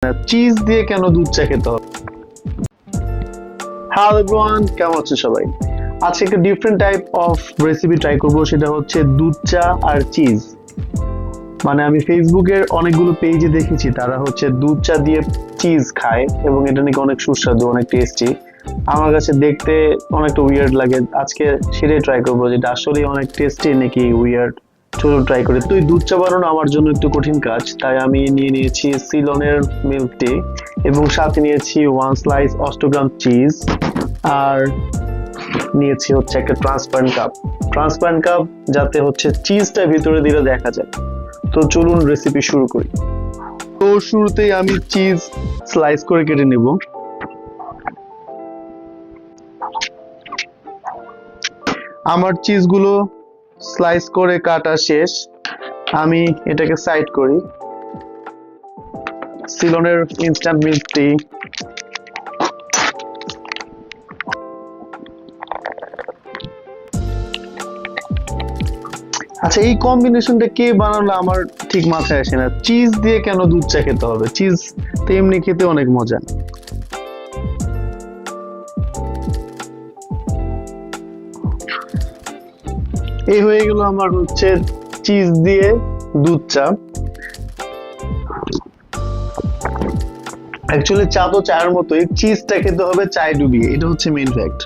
না, চিজ দিয়ে কেন দুধ চা খেতে হবে। হ্যালো এভরিওয়ান, কেমন আছেন সবাই? আজকে একটা different type of recipe try করব, সেটা হচ্ছে দুধ চা আর চিজ। মানে আমি ফেসবুকের অনেকগুলো পেজে দেখেছি তারা হচ্ছে দুধ চা দিয়ে চিজ খায় এবং এটা নাকি অনেক সুস্বাদু, অনেক টেস্টি। আমার কাছে দেখতে অনেকটা উইয়ার্ড লাগে, আজকে সেটাই ট্রাই করবো যেটা আসলে অনেক টেস্টি নাকি উইয়ার্ড। চলো ট্রাই করি। তো এই দুধ চা বানানো আমার জন্য একটু কঠিন কাজ, তাই আমি নিয়ে নিয়েছি সিলনের মিল্ক টি এবং সাথে নিয়েছি 1 স্লাইস 8 গ্রাম চিজ, আর নিয়েছি হচ্ছে একটা ট্রান্সপারেন্ট কাপ যাতে হচ্ছে চিজটা ভিতরে দিলে দেখা যায়। তো চলুন রেসিপি শুরু করি। তো শুরুতেই আমি চিজ স্লাইস করে কেটে নেব। আমার চিজগুলো স্লাইস করে কাটা শেষ, আমি এটাকে সাইড করি। সিলনের ইনস্ট্যান্ট মিল্ক টি, আচ্ছা এই কম্বিনেশনটা কে বানালো আমার ঠিক মাথায় আসে না। চিজ দিয়ে কেন দুধ চা খেতে হবে? চিজ তো এমনি খেতে অনেক মজা। এই হয়ে গেল আমার হচ্ছে চিজ দিয়ে দুধ চা। অ্যাকচুয়ালি চা তো চায়ের মতোই, চিজটা খেতে হবে চায় ডুবিয়ে, এটা হচ্ছে মেইন ফ্যাক্ট।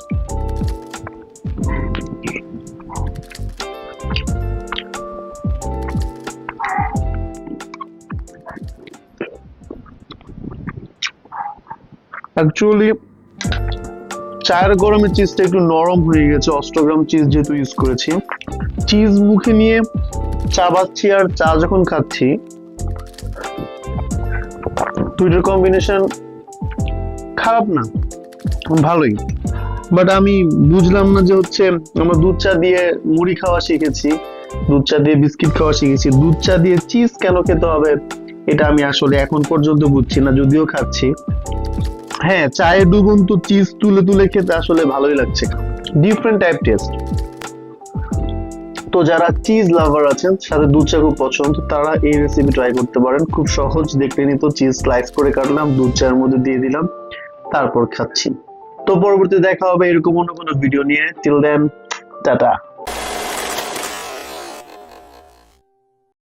অ্যাকচুয়ালি চায়ের গরমে চিজটা একটু নরম হয়ে গেছে, 8 গ্রাম চিজ যেহেতু ইউজ করেছি। চিজ মুখে নিয়ে চাবাচ্ছি আর চা যখন খাচ্ছি, দুইটার কম্বিনেশন খারাপ না, ভালোই। বাট আমি বুঝলাম না যে হচ্ছে আমরা দুধ চা দিয়ে মুড়ি খাওয়া শিখেছি, দুধ চা দিয়ে বিস্কিট খাওয়া শিখেছি, দুধ চা দিয়ে চিজ কেন খেতে হবে এটা আমি আসলে এখন পর্যন্ত বুঝছি না, যদিও খাচ্ছি। হ্যাঁ, চায়ে ডুবন্ত চিজ তুলে তুলে খেতে আসলে ভালোই লাগছে, ডিফারেন্ট টাইপ টেস্ট। তো যারা চিজ লাভার আছেন, সাথে দুধ চা খুব পছন্দ, তারা এই রেসিপি ট্রাই করতে পারেন। খুব সহজ, দেখতে নিত চিজ স্লাইস করে কাটলাম, দুধ চায়ের মধ্যে দিয়ে দিলাম, তারপর খাচ্ছি। তো পরবর্তীতে দেখা হবে এরকম অন্য কোনো ভিডিও নিয়ে। Till then, tata.